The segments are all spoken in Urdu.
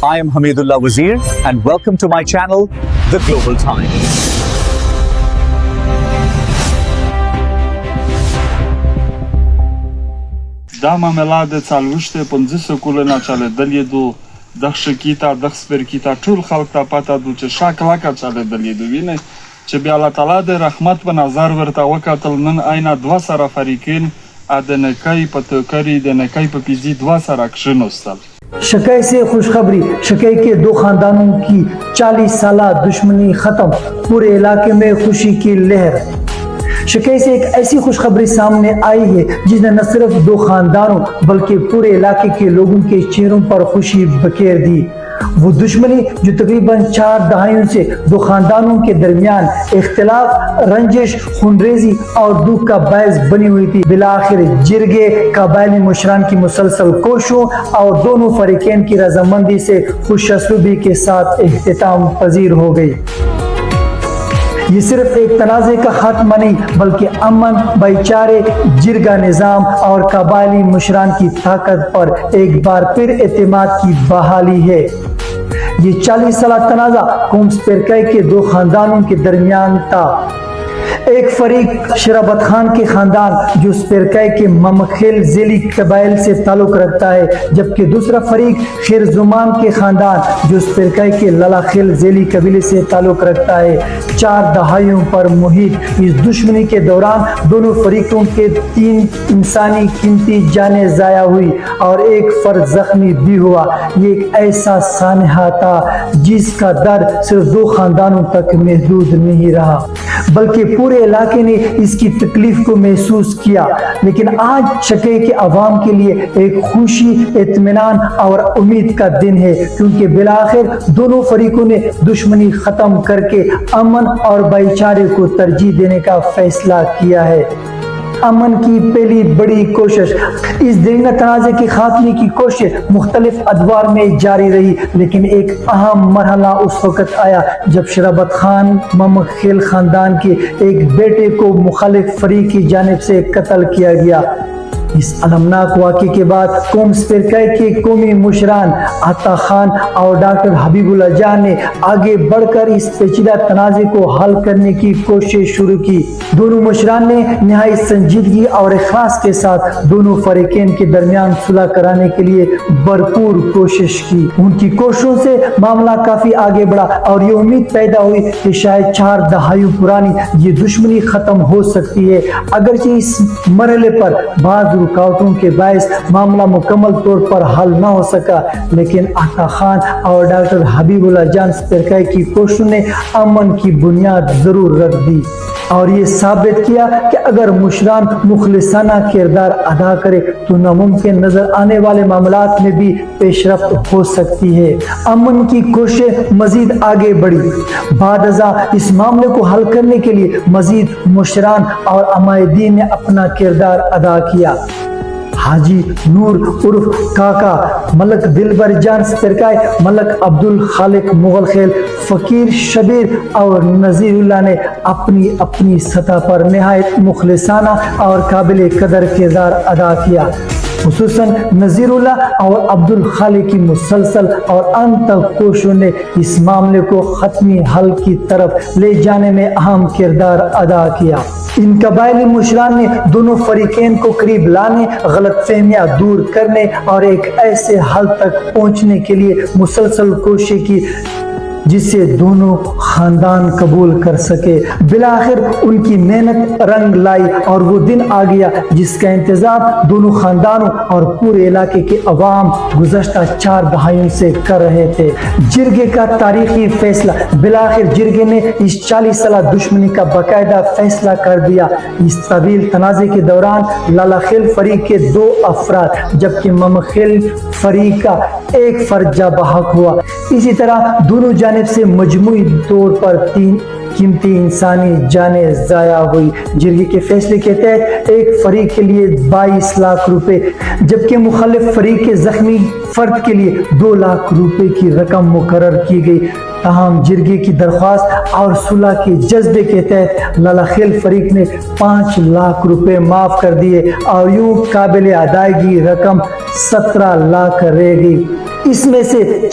I am Hamidullah Wazir and welcome to my channel, The Global Times. دا معاملات څلوېښت پنځه کلونه چاله دلې دو دغه شکیتا دغه سپرکیتا ټول خلک ته پاته دو چې شاکلاکه چاله دلې دو ویني چې بیا الله تعالی د رحمت په نظر ورته وکتل نن اینا دو سره فریقین د نکای په توکری د نکای په پیزی دو سره کښینوستل. شکی سے خوشخبری، شکی کے دو خاندانوں کی 40 سالہ دشمنی ختم، پورے علاقے میں خوشی کی لہر. شکی سے ایک ایسی خوشخبری سامنے آئی ہے جس نے نہ صرف دو خاندانوں بلکہ پورے علاقے کے لوگوں کے چہروں پر خوشی بکھیر دی. وہ دشمنی جو تقریباً 4 دہائیوں سے دو خاندانوں کے درمیان اختلاف، رنجش، خونریزی اور دکھ کا باعث بنی ہوئی تھی، بالآخر جرگے قبائلی مشران کی مسلسل کوششوں اور دونوں فریقین کی رضامندی سے خوش اسلوبی کے ساتھ اختتام پذیر ہو گئی. یہ صرف ایک تنازع کا خاتمہ نہیں بلکہ امن، بھائی چارے، جرگہ نظام اور قبائلی مشران کی طاقت پر ایک بار پھر اعتماد کی بحالی ہے. یہ 40 سالہ تنازع قوم سپرکئی کے دو خاندانوں کے درمیان تھا. ایک فریق شرابت خان کے خاندان جو سپرکئی کے ممخیل ذیلی قبائل سے تعلق رکھتا ہے، جبکہ دوسرا فریق خیر زمان کے خاندان جو سپرکئی کے للاخیل ذیلی قبیلے سے تعلق رکھتا ہے. 4 دہائیوں پر محیط اس دشمنی کے دوران دونوں فریقوں کے 3 انسانی قیمتی جانیں ضائع ہوئی اور ایک فرد زخمی بھی ہوا. یہ ایک ایسا سانحہ تھا جس کا درد صرف 2 خاندانوں تک محدود نہیں رہا بلکہ پورے علاقے نے اس کی تکلیف کو محسوس کیا. لیکن آج شکی کے عوام کے لیے ایک خوشی، اطمینان اور امید کا دن ہے، کیونکہ بالآخر دونوں فریقوں نے دشمنی ختم کر کے امن اور بھائی چارے کو ترجیح دینے کا فیصلہ کیا ہے. امن کی پہلی بڑی کوشش، اس دیرینہ تنازع کے خاتمے کی کوشش مختلف ادوار میں جاری رہی، لیکن ایک اہم مرحلہ اس وقت آیا جب شرابت خان ممخیل خاندان کے ایک بیٹے کو مخالف فریق کی جانب سے قتل کیا گیا. اس المناک واقعے کے بعد قوم سپرکئی کے قومی مشران عطا خان اور ڈاکٹر حبیب اللہ جان نے آگے بڑھ کر اس پیچیدہ تنازع کو حل کرنے کی کوشش شروع کی. دونوں مشران نے نہایت سنجیدگی اور اخلاص کے ساتھ دونوں فریقین کے درمیان صلح کرانے کے لیے بھرپور کوشش کی. ان کی کوششوں سے معاملہ کافی آگے بڑھا اور یہ امید پیدا ہوئی کہ شاید 4 دہائیوں پرانی یہ دشمنی ختم ہو سکتی ہے. اگرچہ اس مرحلے پر بعض رکاوٹوں کے باعث معاملہ مکمل طور پر حل نہ ہو سکا، لیکن عطا خان اور ڈاکٹر حبیب اللہ جان سپرکئی کی کوششوں نے امن کی بنیاد ضرور رکھ دی اور یہ ثابت کیا کہ اگر مشران مخلصانہ کردار ادا کرے تو ناممکن نظر آنے والے معاملات میں بھی پیش رفت ہو سکتی ہے. امن کی کوشش مزید آگے بڑھی. بعد ازاں اس معاملے کو حل کرنے کے لیے مزید مشران اور عمائدین نے اپنا کردار ادا کیا. حاجی نور عرف کاکا، ملک دلبر جان سپرکئی، ملک عبدالخالق مغل خیل، فقیر شبیر اور نذیر اللہ نے اپنی اپنی سطح پر نہایت مخلصانہ اور قابل قدر کردار ادا کیا. خصوصاً نذیر اللہ اور عبدالخالق کی مسلسل اور انتھک کوششوں نے اس معاملے کو حتمی حل کی طرف لے جانے میں اہم کردار ادا کیا. ان قبائلی مشران نے دونوں فریقین کو قریب لانے، غلط فہمیاں دور کرنے اور ایک ایسے حل تک پہنچنے کے لیے مسلسل کوشش کی جس سے دونوں خاندان قبول کر سکے. بالآخر ان کی محنت رنگ لائی اور وہ دن آ گیا جس کا انتظار دونوں خاندانوں اور پورے علاقے کے عوام گزشتہ 4 دہائیوں سے کر رہے تھے. جرگے کا تاریخی فیصلہ. بالآخر جرگے نے اس 40 سالہ دشمنی کا باقاعدہ فیصلہ کر دیا. اس طویل تنازع کے دوران للاخیل فریق کے 2 افراد جبکہ ممخیل فریق کا 1 فرد جاں بحق ہوا. اسی طرح دونوں جانب سے مجموعی طور پر 3 قیمتی انسانی جانیں ضائع ہوئی. جرگے کے فیصلے کے تحت ایک فریق کے لیے 22 لاکھ روپے جبکہ مخالف فریق کے زخمی فرد کے لیے 2 لاکھ روپے کی رقم مقرر کی گئی. تاہم جرگے کی درخواست اور صلح کے جذبے کے تحت للاخیل فریق نے 5 لاکھ روپے معاف کر دیے اور یوں قابل ادائیگی رقم 17 لاکھ رہ گئی. اس میں سے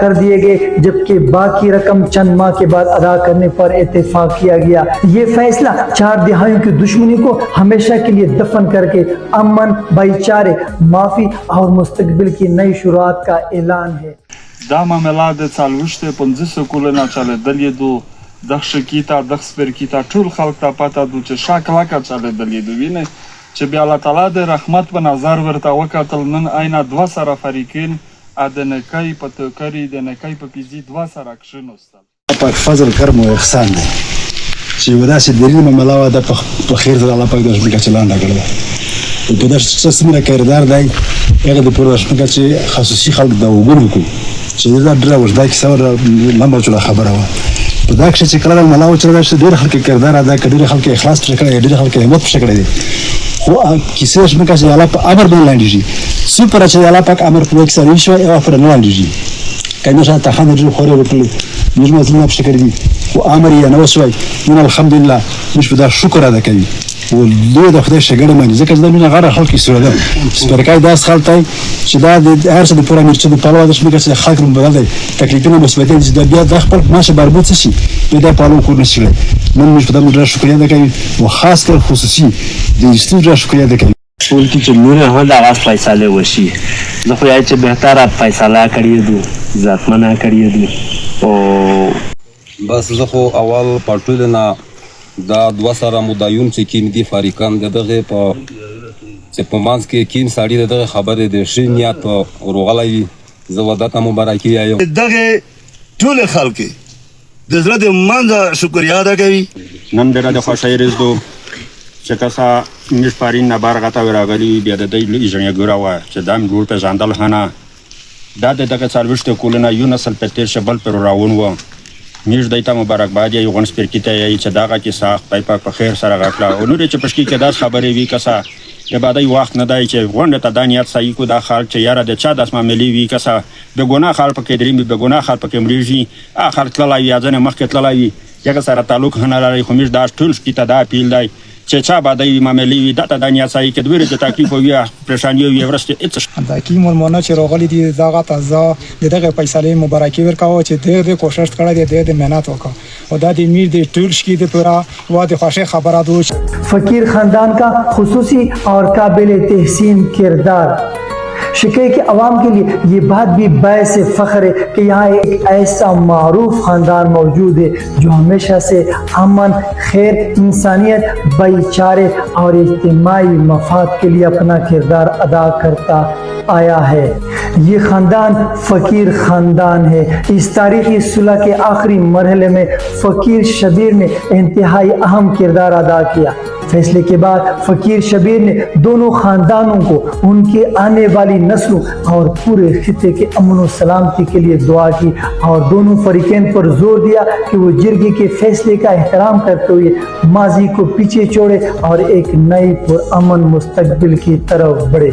کر دیے گئے جبکہ باقی رقم چند ماہ کے بعد ادا کرنے پر اتفاق کیا گیا۔ یہ فیصلہ 4 دہائیوں کی دشمنی کو ہمیشہ کے لیے دفن کر کے امن، بھائی چارے، معافی اور مستقبل کی نئی شروعات کا اعلان ہے۔ دا معامله د 50 کلونه چلېدلې دو دغه شکیتا دغه سپرکیتا ټول خلک ته پته دو چې شا کلکه چلېدلې دو وینې چې بیا الله تعالی د رحمت په نظر ورته وکتل نن عینه 2 سره فریقین د نکۍ په توکري د نکۍ په پیزي 2 سره کښېنوستل پاک فضل کرم و احسان دی چې یو داسې دلیل معامله وه ده په خیر سره الله پاک د اشمکه چلانده کړې ده په داسې څه څومره کردار دی هغه د پوره اشمکه چې خصوصي خلک دا وګورو کړو چې دا ډېره اوږده کیسه وه لنډه چوله خبره وه په دا کښې چې کله دا معامله وچلېده چې ډېر خلک کردار ادا کړی ډېر خلک اخلاص پرې کړی ډېر خلک همت پرې کړی دی خو کیسې اشمکه چې د الله په امر باندې لنډېږي څومره چې د الله پاک امر په کیسه وي شوی هغه پرې نه لنډېږي که موږ شاته خان ډېر خورې وکړلې موږ مظلومه پرې کړي دي خو امر یې نه وشوی نن الحمدلله موږ په دا شکر ادا کوي ولوی د خدای شګړه مانی ځکه چې دا مینه غره خلک سره ده سپرکای داس خلک چې دا د هر څه د پوره مرچ د پالو د شمګه چې خلک مو بدل دی تکلیفونه مثبتې چې دا بیا د خپل ماشه بربوت شي په دا پالو کو نه شي نن موږ په دا مدرسه شکریا ده کوي او خاص کر خصوصي د استودیو شکریا ده کوي ټول کی چې نور هم د اواز فیصله وشي زه خو یې چې بهتره فیصله کړی دو ذاتمنه کړی دو او بس زه خو اول پټول نه دا 2 سره مدایون چې کین دي فاریقان دغه په چې په مانس کې کین ساړي دغه خبره د ښه نیت په روغلای زه ودته مبارکي وایم دغه ټول خلک د زړه د منځه شکریا ادا کوي نن ډېره د خوښۍ ورځ ده چې کسا موږ پارین نه بار غته راغلي بیا د دې لږه ګوره وه چې دا مې ډول پېژندل هنه دا د دغه 40 کلونه یو نسل په تېر شه بل پر راون وه موږ دای ته مبارکباد یې غونډ سپرکیته یې چې دغه کیسه خدای پاک په خیر سره غکړه او نورې چې پشکي کې داس خبرې وي کسا د بعدی وخت نه دی چې غونډه ته دا نیت صحیح کو دا خلک چې یاره د چا داس معاملې وي کسا د ګناه خلک پکې درېږي د ګناه خلک پکې مړېږي اخر تللی وي یا ځنې مخکې تللی وي هغه سره تعلق نه لري خو موږ دا ټول سپي ته دا اپیل دی چې چا بعدی معاملې وي دا ته دا نیت صحیح کې دوی ورځې تکلیف وي پریشاني وي ورسته هېڅ د حکیم المونه چې راغلي دي دغه تازه د دغه فیصلې مبارکي ورکوه چې ډېر کوشش کړی دی ډېر محنت وکړه او دا د امیر د ټول شکي د پوره وا د خوښۍ خبره ده فقیر خاندان کا خصوصی اور قابل تحسین کردار شکی کے عوام کے لیے یہ بات بھی باعث فخر ہے کہ یہاں ایک ایسا معروف خاندان موجود ہے جو ہمیشہ سے امن، خیر، انسانیت، بھائی چارے اور اجتماعی مفاد کے لیے اپنا کردار ادا کرتا آیا ہے۔ یہ خاندان فقیر خاندان ہے۔ اس تاریخی صلح کے آخری مرحلے میں فقیر شبیر نے انتہائی اہم کردار ادا کیا۔ فیصلے کے بعد فقیر شبیر نے دونوں خاندانوں کو ان کے آنے والی نسلوں اور پورے خطے کے امن و سلامتی کے لیے دعا کی اور دونوں فریقین پر زور دیا کہ وہ جرگے کے فیصلے کا احترام کرتے ہوئے ماضی کو پیچھے چھوڑے اور ایک نئی پرامن مستقبل کی طرف بڑھے۔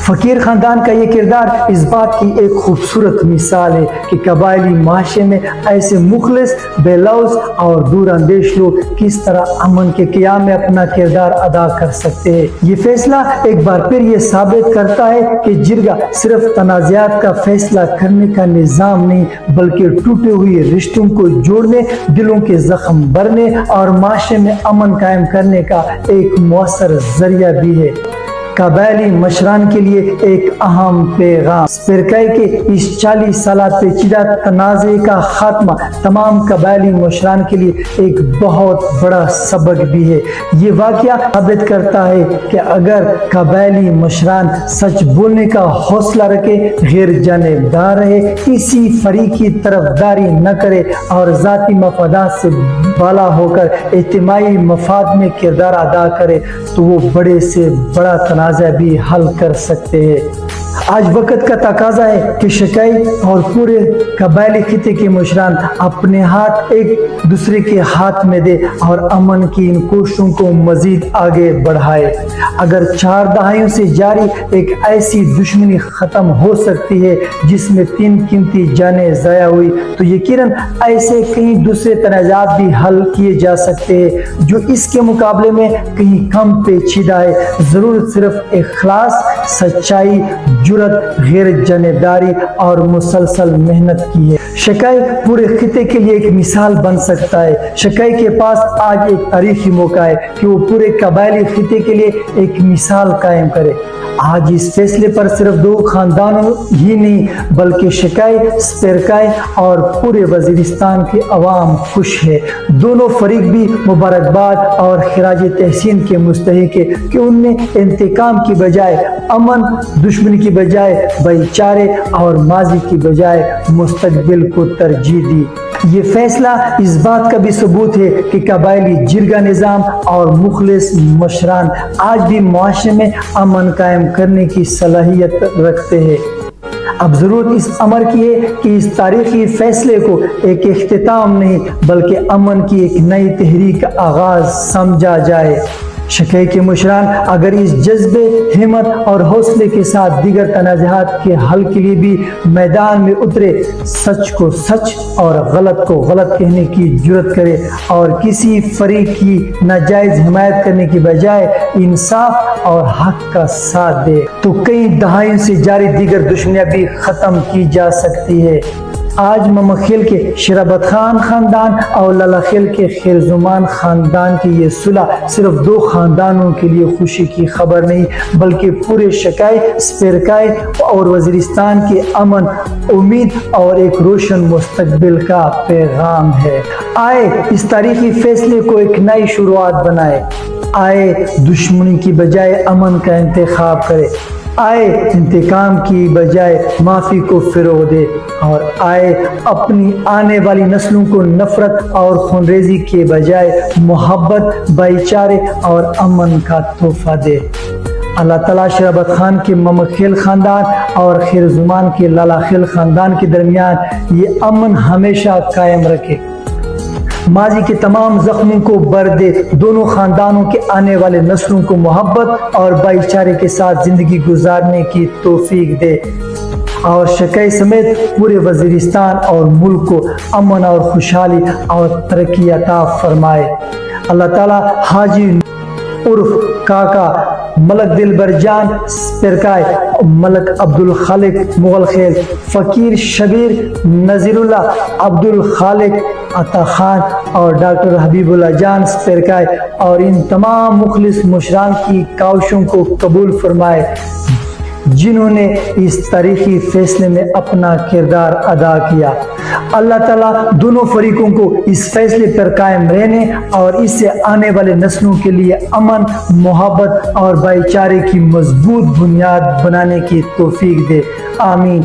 فقیر خاندان کا یہ کردار اس بات کی ایک خوبصورت مثال ہے کہ قبائلی معاشرے میں ایسے مخلص، بے لوث اور دور اندیش لوگ کس طرح امن کے قیام میں اپنا کردار ادا کر سکتے ہیں۔ یہ فیصلہ ایک بار پھر یہ ثابت کرتا ہے کہ جرگہ صرف تنازعات کا فیصلہ کرنے کا نظام نہیں بلکہ ٹوٹے ہوئے رشتوں کو جوڑنے، دلوں کے زخم بھرنے اور معاشرے میں امن قائم کرنے کا ایک مؤثر ذریعہ بھی ہے۔ قبائلی مشران کے لیے ایک اہم پیغام، سپرکائی کے اس 40 سالہ پیچیدہ تنازع کا خاتمہ تمام قبائلی مشران کے لیے ایک بہت بڑا سبق بھی ہے۔ یہ واقعہ ثابت کرتا ہے کہ اگر قبائلی مشران سچ بولنے کا حوصلہ رکھے، غیر جانبدار رہے، کسی فریق کی طرفداری نہ کرے اور ذاتی مفادات سے بالا ہو کر اجتماعی مفاد میں کردار ادا کرے تو وہ بڑے سے بڑا تنازع بھی حل کر سکتے ہیں۔ آج وقت کا تقاضا ہے کہ شکائی اور پورے قبائلی خطے کے مشران اپنے ہاتھ ایک دوسرے کے ہاتھ میں دے اور امن کی ان کوششوں کو مزید آگے بڑھائے۔ اگر 4 دہائیوں سے جاری ایک ایسی دشمنی ختم ہو سکتی ہے جس میں 3 قیمتی جانیں ضائع ہوئی تو یقیناً ایسے کئی دوسرے تنازعات بھی حل کیے جا سکتے ہیں جو اس کے مقابلے میں کہیں کم پیچیدہ ہے۔ ضرورت صرف صرف اخلاص، سچائی، جرت، غیر جانبداری اور مسلسل محنت کی ہے۔ شکائی پورے خطے کے لیے ایک مثال بن سکتا ہے۔ شکائی کے پاس آج ایک تاریخی موقع ہے کہ وہ پورے قبائلی خطے کے لیے ایک مثال قائم کرے۔ آج اس فیصلے پر صرف 2 خاندانوں ہی نہیں بلکہ شکائی، سپیرکائی اور پورے وزیرستان کے عوام خوش ہے۔ دونوں فریق بھی مبارکباد اور خراج تحسین کے مستحق ہے کہ ان نے انتقام کی بجائے امن، دشمنی کی بجائے بھائی چارے اور ماضی کی بجائے مستقبل کو ترجیح دی۔ یہ فیصلہ اس بات کا بھی ثبوت ہے کہ قبائلی جرگہ نظام اور مخلص مشران آج بھی معاشرے میں امن قائم کرنے کی صلاحیت رکھتے ہیں۔ اب ضرورت اس امر کی ہے کہ اس تاریخی فیصلے کو ایک اختتام نہیں بلکہ امن کی ایک نئی تحریک کا آغاز سمجھا جائے۔ شکائی کے مشران اگر اس جذبے، ہمت اور حوصلے کے ساتھ دیگر تنازعات کے حل کے لیے بھی میدان میں اترے، سچ کو سچ اور غلط کو غلط کہنے کی جرت کرے اور کسی فریق کی ناجائز حمایت کرنے کی بجائے انصاف اور حق کا ساتھ دے تو کئی دہائیوں سے جاری دیگر دشمنیاں بھی ختم کی جا سکتی ہے۔ آج ممکھیل کے شرابت خان خاندان اور لالا خیل کے خیرزمان خاندان کی یہ صلح صرف 2 خاندانوں کے لیے خوشی کی خبر نہیں بلکہ پورے شکائی، سپیرکائی اور وزیرستان کے امن، امید اور ایک روشن مستقبل کا پیغام ہے۔ آئے اس تاریخی فیصلے کو ایک نئی شروعات بنائے، آئے دشمنی کی بجائے امن کا انتخاب کرے، آئے انتقام کی بجائے معافی کو فروغ دے اور آئے اپنی آنے والی نسلوں کو نفرت اور خونریزی کے بجائے محبت، بھائی چارے اور امن کا تحفہ دے۔ اللہ تعالیٰ شرابت خان کے ممکھیل خاندان اور خیرزمان کے لالا خیل خاندان کے درمیان یہ امن ہمیشہ قائم رکھے، ماضی کے تمام زخموں کو بھر دے، دونوں خاندانوں کے آنے والے نسلوں کو محبت اور بھائی چارے کے ساتھ زندگی گزارنے کی توفیق دے اور شکائی سمیت پورے وزیرستان اور ملک کو امن اور خوشحالی اور ترقی عطا فرمائے۔ اللہ تعالیٰ حاجی عرف کاکا ملک دلبر جان سپیرکائی، ملک عبدالخالق مغل خیل، فقیر شبیر نذیر اللہ عبدالخالق عطا خان اور ڈاکٹر حبیب اللہ جان سپیرکائی اور ان تمام مخلص مشران کی کاوشوں کو قبول فرمائے جنہوں نے اس تاریخی فیصلے میں اپنا کردار ادا کیا۔ اللہ تعالیٰ دونوں فریقوں کو اس فیصلے پر قائم رہنے اور اس سے آنے والے نسلوں کے لیے امن، محبت اور بھائی چارے کی مضبوط بنیاد بنانے کی توفیق دے۔ آمین۔